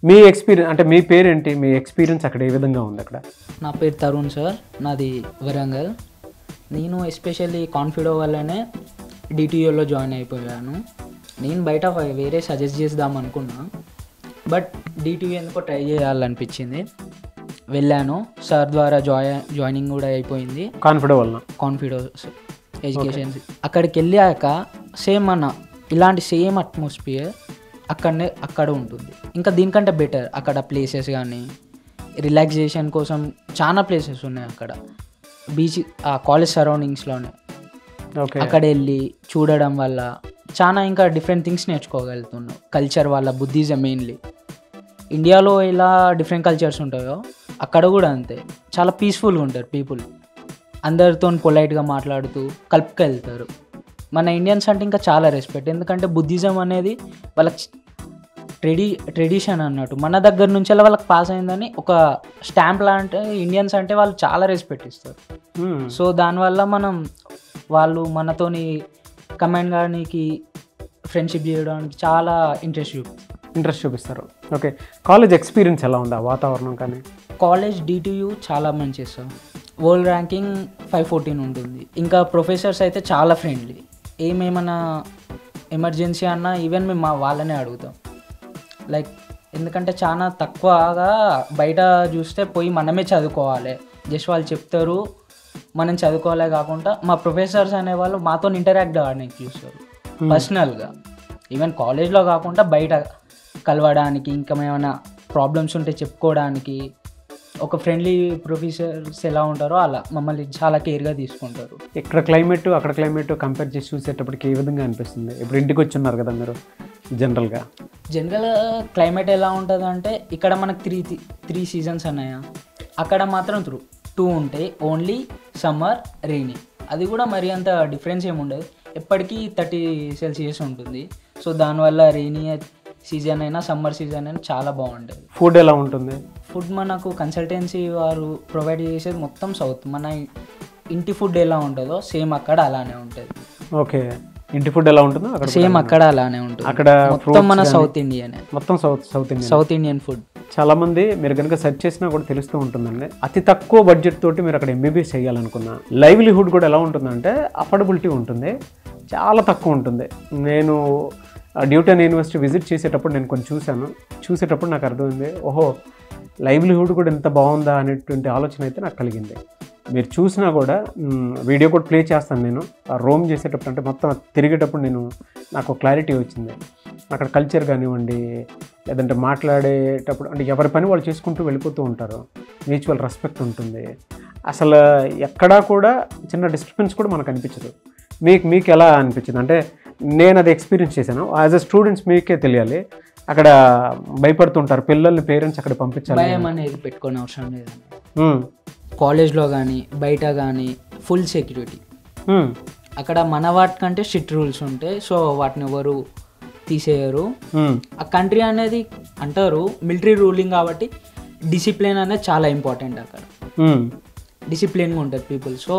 మీ experience అంటే మీ పేరేంటి, మీ experience అక్కడ ఏ విధంగా ఉంది అక్కడ? నా పేరు తరుణ్ సార్, నాది వరంగల్. నేను ఎస్పెషల్లీ కాన్ఫిడో వల్లనే డిటియూలో జాయిన్ అయిపోయాను. నేను బయట వేరే సజెస్ట్ చేద్దాం అనుకున్నా, బట్ డిటియూ ఎందుకో ట్రై చేయాలనిపించింది. వెళ్ళాను, సార్ ద్వారా జాయినింగ్ కూడా అయిపోయింది. కాన్ఫిడో ఎడ్యుకేషన్. అక్కడికి వెళ్ళాక సేమ్ ఇలాంటి సేమ్ అట్మాస్ఫియర్ అక్కడ ఉంటుంది. ఇంకా దీనికంటే బెటర్. అక్కడ ప్లేసెస్ కానీ రిలాక్సేషన్ కోసం చాలా ప్లేసెస్ ఉన్నాయి అక్కడ. బీచ్ ఆ కాలేజ్ సరౌండింగ్స్లోనే అక్కడ వెళ్ళి చూడడం వల్ల చాలా ఇంకా డిఫరెంట్ థింగ్స్ నేర్చుకోగలుగుతున్నాం. కల్చర్ వల్ల, బుద్ధిజం మెయిన్లీ. ఇండియాలో ఎలా డిఫరెంట్ కల్చర్స్ ఉంటాయో అక్కడ కూడా అంతే. చాలా పీస్ఫుల్గా ఉంటారు పీపుల్. అందరితో పొలైట్గా మాట్లాడుతూ కలుపుకెళ్తారు. మన ఇండియన్స్ అంటే ఇంకా చాలా రెస్పెక్ట్. ఎందుకంటే బుద్ధిజం అనేది వాళ్ళకి ట్రెడిషన్ అన్నట్టు. మన దగ్గర నుంచి వాళ్ళకి పాస్ అయిందని ఒక స్టాంప్ లాంటి ఇండియన్స్ అంటే వాళ్ళు చాలా రెస్పెక్ట్ ఇస్తారు. సో దానివల్ల వాళ్ళు మనతోని కమెంట్ కానీ ఫ్రెండ్షిప్ చేయడానికి చాలా ఇంట్రెస్ట్ చూపిస్తారు. ఓకే, కాలేజ్ ఎక్స్పీరియన్స్ ఎలా ఉంది, ఆ వాతావరణం కానీ? కాలేజ్ డిటియు చాలా మంచి సార్. వరల్డ్ ర్యాంకింగ్ 514 ఉంటుంది. ఇంకా ప్రొఫెసర్స్ అయితే చాలా ఫ్రెండ్లీ. ఏమేమన్నా ఎమర్జెన్సీ అన్నా ఈవెన్ మేము వాళ్ళనే అడుగుతాం. లైక్ ఎందుకంటే చాలా తక్కువగా బయట చూస్తే పోయి మనమే చదువుకోవాలి. జస్ట్ వాళ్ళు చెప్తారు, మనం చదువుకోవాలే కాకుండా మా ప్రొఫెసర్స్ అనేవాళ్ళు మాతో ఇంటరాక్ట్ అవ్వడానికి చూస్తారు పర్సనల్గా. ఈవెన్ కాలేజ్లో కాకుండా బయట కలవడానికి, ఇంకా ఏమైనా ప్రాబ్లమ్స్ ఉంటే చెప్పుకోవడానికి ఒక ఫ్రెండ్లీ ప్రొఫెసర్స్ ఎలా ఉంటారో అలా మమ్మల్ని చాలా కేర్గా తీసుకుంటారు. ఇక్కడ క్లైమేట్ అక్కడ క్లైమేట్ కంపేర్ చేసి చూసేటప్పటికి ఏ విధంగా అనిపిస్తుంది? ఇప్పుడు ఇంటికి వచ్చి ఉన్నారు కదా మీరు, జనరల్గా క్లైమేట్ ఎలా ఉంటుంది అంటే ఇక్కడ మనకు త్రీ సీజన్స్ అన్నాయా, అక్కడ మాత్రం 2 ఉంటాయి. Only summer, rainy. అది కూడా మరి అంత డిఫరెన్స్ ఏమి ఉండదు. ఎప్పటికీ 30 సెల్సియస్ ఉంటుంది. సో దానివల్ల రెయినీ సీజన్ అయినా సమ్మర్ సీజన్ అయినా చాలా బాగుంటుంది. ఫుడ్ ఎలా ఉంటుంది? ఫుడ్ మనకు కన్సల్టెన్సీ వారు ప్రొవైడ్ చేసేది మొత్తం సౌత్. మన ఇంటి ఫుడ్ ఎలా ఉంటుందో సేమ్ అక్కడ అలానే ఉంటుంది. ఓకే, ఇంటి ఫుడ్ ఎలా ఉంటుందో అక్కడ సేమ్ అక్కడ అలానే ఉంటుంది. అక్కడ మొత్తం మన సౌత్ ఇండియన్, మొత్తం సౌత్ ఇండియన్ ఫుడ్. చాలా మంది మీరు కనుక సెర్చ్ చేసినా కూడా తెలుస్తూ ఉంటుందండి. అతి తక్కువ బడ్జెట్ తోటి మీరు అక్కడ ఎంబీబీఎస్ చేయాలనుకున్నా లైవ్లీహుడ్ కూడా ఎలా ఉంటుందంటే అఫోర్డబిలిటీ ఉంటుంది, చాలా తక్కువ ఉంటుంది. నేను న్యూటన్ యూనివర్సిటీ విజిట్ చేసేటప్పుడు నేను కొంచెం చూసేటప్పుడు నాకు అర్థమైంది, ఓహో లైవ్లీహుడ్ కూడా ఎంత బాగుందా అనేటువంటి ఆలోచన అయితే నాకు కలిగింది. మీరు చూసినా కూడా వీడియో కూడా ప్లే చేస్తాను నేను. రోమ్ చేసేటప్పుడు అంటే మొత్తం తిరిగేటప్పుడు నాకు క్లారిటీ వచ్చింది. అక్కడ కల్చర్ కానివ్వండి, లేదంటే మాట్లాడేటప్పుడు అంటే ఎవరి పని వాళ్ళు చేసుకుంటూ వెళ్ళిపోతూ ఉంటారు. మ్యూచువల్ రెస్పెక్ట్ ఉంటుంది. అసలు ఎక్కడా కూడా చిన్న డిస్టర్బెన్స్ కూడా మనకు అనిపించదు. మీకు ఎలా అనిపించింది? అంటే నేను అది ఎక్స్పీరియన్స్ చేశాను. యాజ్ ఎ స్టూడెంట్స్ మీకే తెలియాలి. అక్కడ భయపడుతుంటారు పిల్లల్ని, పేరెంట్స్ అక్కడ పంపించాలి. భయం అనేది పెట్టుకునే అవసరం లేదు. కాలేజ్లో కానీ బయట కానీ ఫుల్ సెక్యూరిటీ. అక్కడ మన వాటికంటే స్ట్రిక్ట్ రూల్స్ ఉంటాయి. సో వాటిని ఎవరు తీసేయరు. ఆ కంట్రీ అనేది అంటారు మిలిటరీ రూలింగ్ కాబట్టి డిసిప్లిన్ అనేది చాలా ఇంపార్టెంట్. అక్కడ డిసిప్లిన్గా ఉంటుంది పీపుల్. సో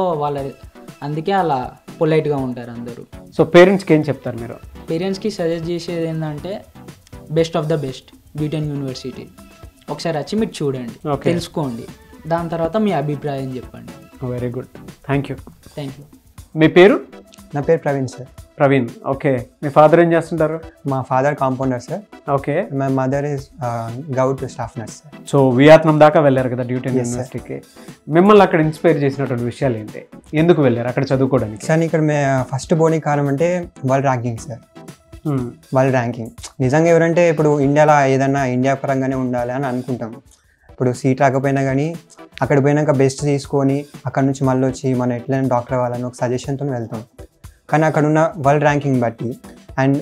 అందుకే అలా పొలైట్గా ఉంటారు అందరూ. సో పేరెంట్స్కి ఏం చెప్తారు మీరు? పేరెంట్స్కి సజెస్ట్ చేసేది ఏంటంటే best of the best Newton university. ఒకసారి వచ్చి మీరు చూడండి, తెలుసుకోండి. దాని తర్వాత మీ అభిప్రాయం చెప్పండి. Very good, thank you. మీ పేరు? నా పేరు ప్రవీణ్ సార్. ప్రవీణ్, ఓకే. మీ ఫాదర్ ఏం చేస్తుంటారు? మా father compounder sir. Okay. My mother is govt staff nurse sir. So Vietnam దాకా వెళ్ళారు కదా న్యూటన్ యూనివర్సిటీకి. మిమ్మల్ని అక్కడ ఇన్స్పైర్ చేసినటువంటి విషయాలు ఏంటి? ఎందుకు వెళ్ళారు అక్కడ చదువుకోవడానికి? సార్ ఇక్కడ ఫస్ట్ పోనీ కారణం అంటే world ranking sir. World ranking నిజంగా ఎవరంటే ఇప్పుడు ఇండియాలో ఏదన్నా ఇండియా పరంగానే ఉండాలి అని అనుకుంటాం. ఇప్పుడు సీట్ రాకపోయినా కానీ అక్కడ పోయినాక బెస్ట్ తీసుకొని అక్కడ నుంచి మళ్ళీ వచ్చి మనం ఎట్లయినా డాక్టర్ అవ్వాలని ఒక సజెషన్తో వెళ్తాం. కానీ అక్కడ ఉన్న వరల్డ్ ర్యాంకింగ్ బట్టి అండ్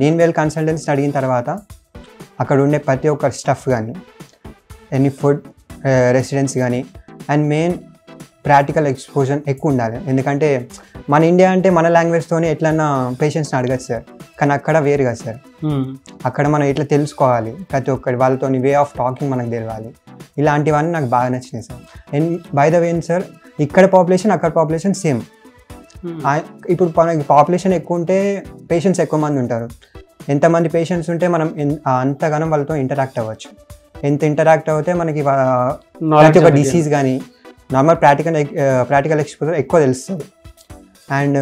నేను వెళ్ళి కన్సల్టెన్సీ అడిగిన తర్వాత అక్కడ ఉండే ప్రతి ఒక్క స్టఫ్ కానీ, ఎనీ ఫుడ్, రెసిడెన్స్ కానీ, అండ్ మెయిన్ ప్రాక్టికల్ ఎక్స్పోజర్ ఎక్కువ ఉండాలి. ఎందుకంటే మన ఇండియా అంటే మన లాంగ్వేజ్తోనే ఎట్లన్నా పేషెంట్స్ని అడగచ్చు సార్. కానీ అక్కడ వేరు కదా సార్. అక్కడ మనం ఎట్లా తెలుసుకోవాలి, ప్రతి ఒక్కటి వాళ్ళతో వే ఆఫ్ టాకింగ్ మనకు తెలియాలి. ఇలాంటివన్నీ నాకు బాగా నచ్చినాయి sir. And by the way sir, ఇక్కడ పాపులేషన్ అక్కడ పాపులేషన్ సేమ్. ఇప్పుడు మనకి పాపులేషన్ ఎక్కువ ఉంటే పేషెంట్స్ ఎక్కువ మంది ఉంటారు. ఎంతమంది పేషెంట్స్ ఉంటే మనం అంతగానం వాళ్ళతో ఇంటరాక్ట్ అవ్వచ్చు. ఎంత ఇంటరాక్ట్ అవుతే మనకి ప్రతి ఒక్క డిసీజ్ కానీ నార్మల్ ప్రాక్టికల్ ఎక్స్పోజర్ ఎక్కువ తెలుస్తుంది. అండ్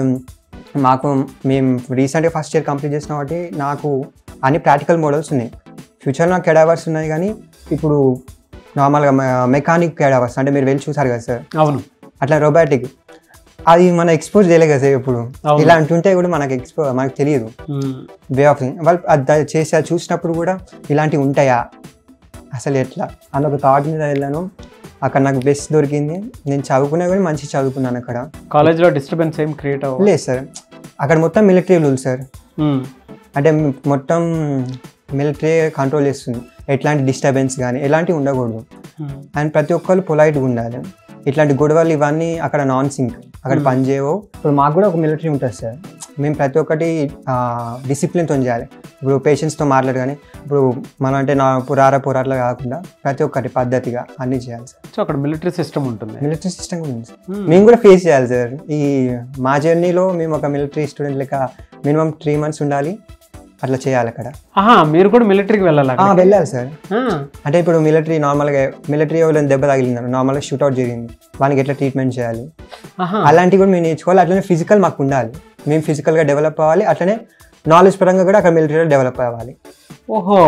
మేము రీసెంట్గా ఫస్ట్ ఇయర్ కంప్లీట్ చేసిన కాబట్టి నాకు అన్ని ప్రాక్టికల్ మోడల్స్ ఉన్నాయి. ఫ్యూచర్లో నాకు కెడావర్స్ ఉన్నాయి, కానీ ఇప్పుడు నార్మల్గా మెకానిక్ కెడావర్స్ అంటే మీరు వెళ్ళి చూసారు కదా సార్. అవును. అట్లా రోబోటిక్ అది మనం ఎక్స్పోజ్ చేయలేదు కదా సార్. ఇప్పుడు ఇలా అంటుంటే కూడా మనకు తెలియదు వే ఆఫ్ వాళ్ళు అది చూసినప్పుడు కూడా ఇలాంటివి ఉంటాయా అసలు ఎట్లా అని ఒక థాట్ మీద వెళ్ళాను. అక్కడ నాకు బెస్ట్ దొరికింది. నేను చదువుకున్నా కానీ మంచి చదువుకున్నాను. అక్కడ కాలేజ్లో డిస్టర్బెన్స్ ఏం క్రియేట్ అవ్వలేదు లేదు సార్. అక్కడ మొత్తం మిలిటరీ రూల్ సార్. అంటే మొత్తం మిలిటరీ కంట్రోల్ చేస్తుంది. ఎట్లాంటి డిస్టర్బెన్స్ కానీ ఎలాంటివి ఉండకూడదు. అండ్ ప్రతి ఒక్కరు పొలైట్గా ఉండాలి. ఇట్లాంటి గొడవలు ఇవన్నీ అక్కడ నాన్ సింక్, అక్కడ పనిచేయవు. ఇప్పుడు మాకు కూడా ఒక మిలిటరీ ఉంటుంది సార్. మేము ప్రతి ఒక్కటి డిసిప్లిన్తో చేయాలి. ఇప్పుడు పేషెంట్స్తో మాట్లాడు, కానీ ఇప్పుడు మనం అంటే పోరాటలు కాకుండా ప్రతి ఒక్కటి పద్ధతిగా అన్నీ చేయాలి సార్. సో అక్కడ మిలిటరీ సిస్టమ్ ఉంటుంది. మిలిటరీ సిస్టమ్ కూడా ఉంది సార్. మేము కూడా ఫేస్ చేయాలి సార్. మా జర్నీలో మేము ఒక మిలిటరీ స్టూడెంట్ లెక్క మినిమం 3 months ఉండాలి. అట్లా చేయాలి అక్కడ. మీరు కూడా మిలిటరీకి వెళ్ళాలి? వెళ్ళాలి సార్. అంటే ఇప్పుడు మిలిటరీ ఎవరైనా దెబ్బ తగిలినారు, నార్మల్గా షూట్అవుట్ జరిగింది, వాళ్ళకి ఎట్లా ట్రీట్మెంట్ చేయాలి అలాంటివి కూడా మేము నేర్చుకోవాలి. అట్లనే ఫిజికల్ మాకు ఉండాలి. మేము ఫిజికల్గా డెవలప్ అవ్వాలి. అట్లనే నాలెడ్జ్ పరంగా కూడా అక్కడ మిలిటరీలో డెవలప్ అవ్వాలి. ఓహో,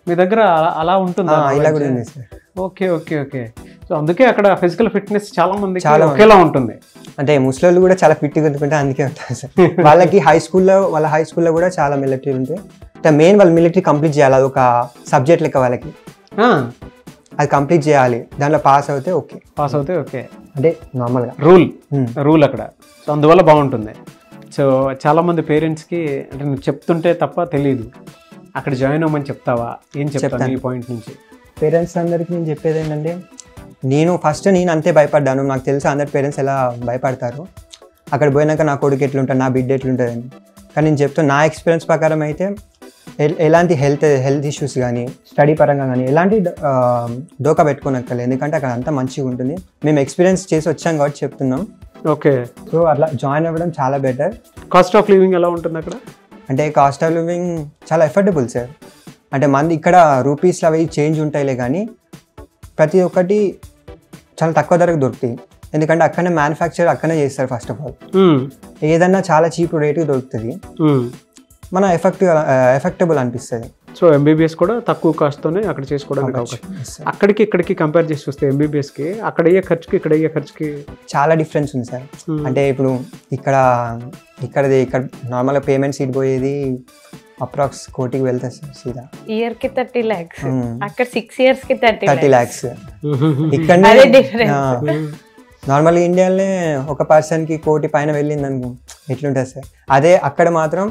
మీ దగ్గర అలా ఉంటుంది? ఇలా కూడా ఉంది sir. Okay okay okay. So అందుకే అక్కడ ఫిజికల్ ఫిట్నెస్ చాలా ఒకేలా ఉంటుంది. అంటే ముస్లింలు కూడా చాలా ఫిట్గా ఉంటుంటే అందుకే ఉంటుంది సార్. వాళ్ళ హై స్కూల్లో కూడా చాలా మిలిటరీ ఉంటాయి. మెయిన్ వాళ్ళు మిలిటరీ కంప్లీట్ చేయాలి. అది ఒక సబ్జెక్ట్ లెక్క వాళ్ళకి. అది కంప్లీట్ చేయాలి. దాంట్లో పాస్ అవుతే ఓకే. అంటే నార్మల్గా రూల్ అక్కడ. సో అందువల్ల బాగుంటుంది. సో చాలామంది పేరెంట్స్కి అంటే నువ్వు చెప్తుంటే తప్ప తెలియదు, అక్కడ జాయిన్ అవ్వమని చెప్తావా? ఏం చెప్తాను ఈ పాయింట్ నుంచి? పేరెంట్స్ అందరికీ నేను చెప్పేది ఏంటంటే, నేను అంతే భయపడ్డాను. నాకు తెలుసు అందరి పేరెంట్స్ ఎలా భయపడతారు. అక్కడ పోయినాక నా కొడుకు ఎట్లుంటాడు, నా బిడ్డ ఎట్లుంటుందని. కానీ నేను చెప్తాను, నా ఎక్స్పీరియన్స్ ప్రకారం అయితే ఎలాంటి హెల్త్ ఇష్యూస్ కానీ స్టడీ పరంగా కానీ ఎలాంటి డోకా పెట్టుకోనక్కర్లేదు. ఎందుకంటే అక్కడ అంతా మంచిగా ఉంటుంది. మేము ఎక్స్పీరియన్స్ చేసి వచ్చాం కాబట్టి చెప్తున్నాం. ఓకే. సో అట్లా జాయిన్ అవ్వడం చాలా బెటర్. కాస్ట్ ఆఫ్ లివింగ్ ఎలా ఉంటుంది అక్కడ? అంటే కాస్ట్ ఆఫ్ లివింగ్ చాలా ఎఫర్డబుల్ సార్. అంటే మంది ఇక్కడ రూపీస్లో అవి చేంజ్ ఉంటాయిలే, కానీ ప్రతి ఒక్కటి చాలా తక్కువ ధరకు దొరుకుతాయి. ఎందుకంటే అక్కడనే మ్యానుఫ్యాక్చర్ అక్కడనే చేస్తారు. ఫస్ట్ ఆఫ్ ఆల్ ఏదన్నా చాలా చీప్ రేటుకి దొరుకుతుంది. మన ఎఫెక్టబుల్ అనిపిస్తుంది. సో ఎంబీబీఎస్ కూడా తక్కువ కాస్ట్తోనే అక్కడ చేసుకోవడానికి అవకాశం. అక్కడికి ఇక్కడికి కంపేర్ చేసి చూస్తే ఎంబీబీఎస్కి అక్కడ అయ్యే ఖర్చుకి ఇక్కడ అయ్యే ఖర్చుకి చాలా డిఫరెన్స్ ఉంది సార్. అంటే ఇప్పుడు ఇక్కడ నార్మల్గా పేమెంట్ సీట్ పోయేది అప్రాక్స్ కోటికి వెళ్తాయి సార్. సీదా ఇయర్కి 30 lakhs, అక్కడ 6 yearsకి 30 lakhs. ఇక్కడనే నార్మల్గా ఇండియాలోనే ఒక పర్సన్కి 1 కోటి పైన వెళ్ళింది అనుకో ఎట్లుంటుంది సార్. అదే అక్కడ మాత్రం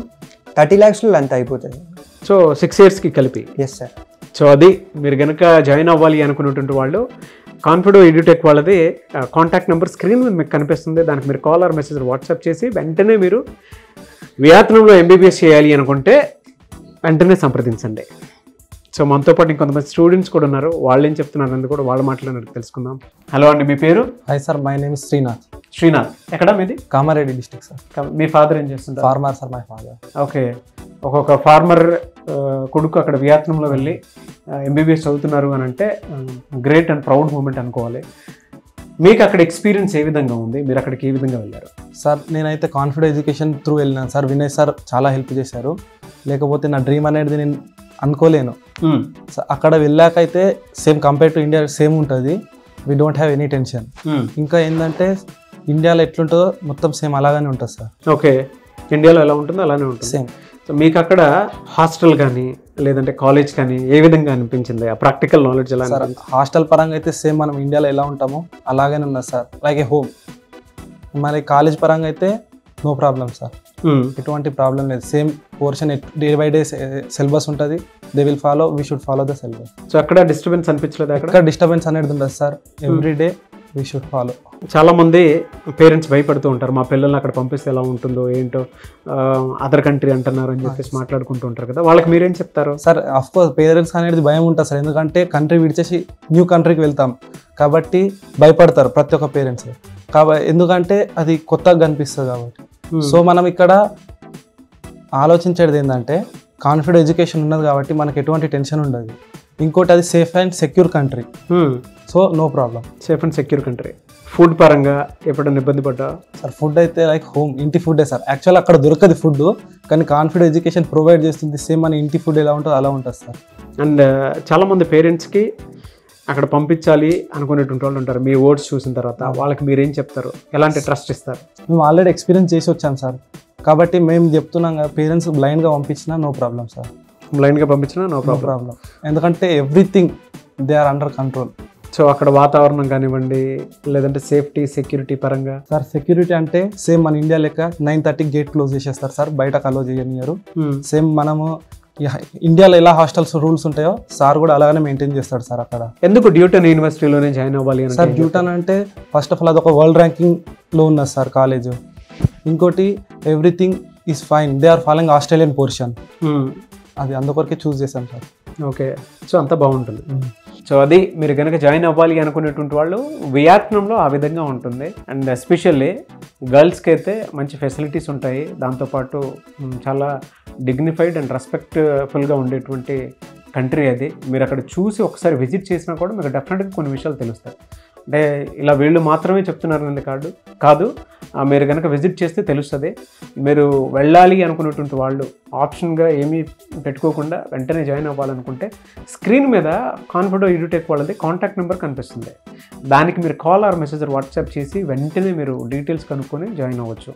30 lakhs అంత అయిపోతుంది. సో 6 yearsకి కలిపి. Yes sir. సో అది మీరు కనుక జాయిన్ అవ్వాలి అనుకున్నటువంటి వాళ్ళు కాన్ఫిడో ఎడ్యుటెక్ వాళ్ళది కాంటాక్ట్ నెంబర్ స్క్రీన్ మీద మీకు కనిపిస్తుంది. దానికి మీరు కాల్ ఆర్ మెసేజ్ వాట్సాప్ చేసి వెంటనే మీరు వియత్నంలో ఎంబీబీఎస్ చేయాలి అనుకుంటే వెంటనే సంప్రదించండి. సో మనతో పాటు ఇంకొంతమంది స్టూడెంట్స్ కూడా ఉన్నారు. వాళ్ళు ఏం చెప్తున్నారు అని కూడా వాళ్ళ మాట్లాడినట్టు తెలుసుకుందాం. హలో అండి, మీ పేరు? Hi sir, my name is Srinath. Srinath, ఎక్కడ మీది? Kamareddy district sir. మీ ఫాదర్ ఏం చేస్తుంటారు? Farmer sir, my father. Okay. ఒక్కొక్క ఫార్మర్ కొడుకు అక్కడ వియత్నంలో వెళ్ళి ఎంబీబీఎస్ చదువుతున్నారు అని అంటే గ్రేట్ అండ్ ప్రౌడ్ మూమెంట్ అనుకోవాలి. మీకు అక్కడ ఎక్స్పీరియన్స్ ఏ విధంగా ఉంది? మీరు అక్కడికి ఏ విధంగా వెళ్ళారు? సార్ నేనైతే కాన్ఫిడో ఎడ్యుకేషన్ త్రూ వెళ్ళినాను సార్. వినయ్ సార్ చాలా హెల్ప్ చేశారు. లేకపోతే నా డ్రీమ్ అనేది నేను అనుకోలేను. అక్కడ వెళ్ళాకైతే same compare to India same ఉంటుంది. We don't have any tension. ఇంకా ఏంటంటే ఇండియాలో ఎట్లుంటుందో మొత్తం సేమ్ అలాగానే ఉంటుంది సార్. ఓకే. ఇండియాలో ఎలా ఉంటుందో అలానే ఉంటుంది సేమ్. సో మీకు అక్కడ హాస్టల్ కానీ లేదంటే కాలేజ్ కానీ ఏ విధంగా అనిపించింది? ఆ ప్రాక్టికల్ నాలెడ్జ్ ఎలా? సార్ హాస్టల్ పరంగా అయితే సేమ్ మనం ఇండియాలో ఎలా ఉంటామో అలాగే ఉన్నది సార్, లైక్ ఏ హోమ్. మరి కాలేజ్ పరంగా అయితే నో ప్రాబ్లం సార్, ఎటువంటి ప్రాబ్లం లేదు. Same portion day by day syllabus ఉంటుంది. They will follow, we should follow the syllabus. So అక్కడ డిస్టర్బెన్స్ అనిపించలేదు? అక్కడ డిస్టర్బెన్స్ అనేది ఉండదు sir. Every day we should follow. చాలా మంది పేరెంట్స్ భయపడుతూ ఉంటారు, మా పిల్లల్ని అక్కడ పంపిస్తే ఎలా ఉంటుందో ఏంటో, అదర్ కంట్రీ అంటున్నారు అని చెప్పేసి మాట్లాడుకుంటూ ఉంటారు కదా, వాళ్ళకి మీరేం చెప్తారు? సార్ అఫ్కోర్స్ పేరెంట్స్ అనేది భయం ఉంటుంది సార్. ఎందుకంటే కంట్రీ విడిచేసి న్యూ కంట్రీకి వెళ్తాం కాబట్టి భయపడతారు ప్రతి ఒక్క పేరెంట్స్. ఎందుకంటే అది కొత్తగా కనిపిస్తుంది కాబట్టి. సో మనం ఇక్కడ ఆలోచించేది ఏంటంటే కాన్ఫిడెంట్ ఎడ్యుకేషన్ ఉన్నది కాబట్టి మనకి ఎటువంటి టెన్షన్ ఉండదు. ఇంకోటి అది safe and secure country, so no problem. Safe and secure country. Food పరంగా ఎప్పుడైనా ఇబ్బంది పడ్డా? సార్ ఫుడ్ అయితే లైక్ హోమ్, ఇంటి ఫుడ్డే సార్. యాక్చువల్ అక్కడ దొరకదు ఫుడ్, కానీ కాన్ఫిడెంట్ ఎడ్యుకేషన్ ప్రొవైడ్ చేస్తుంది. సేమ్ మన ఇంటి ఫుడ్ ఎలా ఉంటుందో అలా ఉంటుంది సార్. అండ్ చాలామంది పేరెంట్స్కి అక్కడ పంపించాలి అనుకునేటువంటి వాళ్ళు ఉంటారు. మీ వర్డ్స్ చూసిన తర్వాత వాళ్ళకి మీరేం చెప్తారు, ఎలాంటి ట్రస్ట్ ఇస్తారు? మేము ఆల్రెడీ ఎక్స్పీరియన్స్ చేసి వచ్చాం సార్, కాబట్టి మేము చెప్తున్నాం కదా, పేరెంట్స్ బ్లైండ్గా పంపించినా నో ప్రాబ్లం సార్. బ్లైండ్గా పంపించినా నో ప్రాబ్లం. ఎందుకంటే everything they are under control. So అక్కడ వాతావరణం కానివ్వండి, లేదంటే సేఫ్టీ సెక్యూరిటీ పరంగా? సార్ సెక్యూరిటీ అంటే సేమ్ మన ఇండియా లెక్క 9:30 గేట్ క్లోజ్ చేసేస్తారు సార్, బయటకు అలో చేయనియరు. సేమ్ మనము ఇండియాలో ఎలా హాస్టల్స్ రూల్స్ ఉంటాయో సార్ కూడా అలాగనే మెయింటైన్ చేస్తాడు సార్ అక్కడ. ఎందుకు డ్యూటన్ యూనివర్సిటీలోనే జాయిన్ అవ్వాలి అని? సార్ డ్యూటన్ అంటే ఫస్ట్ ఆఫ్ ఆల్ అదొక వరల్డ్ ర్యాంకింగ్లో ఉన్నది సార్ కాలేజ్. ఇంకోటి everything is fine, they are following Australian portion, అది అందుకొరకే చూస్ చేశాం సార్. ఓకే, సో అంతా బాగుంటుంది. సో అది మీరు కనుక జాయిన్ అవ్వాలి అనుకునేటువంటి వాళ్ళు వియత్నాంలో ఆ విధంగా ఉంటుంది. అండ్ ఎస్పెషల్లీ గర్ల్స్కి అయితే మంచి ఫెసిలిటీస్ ఉంటాయి, దాంతోపాటు చాలా డిగ్నిఫైడ్ అండ్ రెస్పెక్ట్ఫుల్గా ఉండేటువంటి కంట్రీ అది. మీరు అక్కడ చూసి ఒకసారి విజిట్ చేసినా కూడా మీకు డెఫినెట్గా కొన్ని విషయాలు తెలుస్తాయి. అంటే ఇలా వీళ్ళు మాత్రమే చెప్తున్నారనేది కాదు, మీరు కనుక విజిట్ చేస్తే తెలుస్తుంది. మీరు వెళ్ళాలి అనుకునేటువంటి వాళ్ళు ఆప్షన్గా ఏమీ పెట్టుకోకుండా వెంటనే జాయిన్ అవ్వాలనుకుంటే స్క్రీన్ మీద కాన్ఫిడెంట్ ఎడ్యుటెక్ వాళ్ళది కాంటాక్ట్ నెంబర్ కనిపిస్తుంది. దానికి మీరు కాల్ ఆర్ మెసేజ్ వాట్సాప్ చేసి వెంటనే మీరు డీటెయిల్స్ కనుక్కొని జాయిన్ అవ్వచ్చు.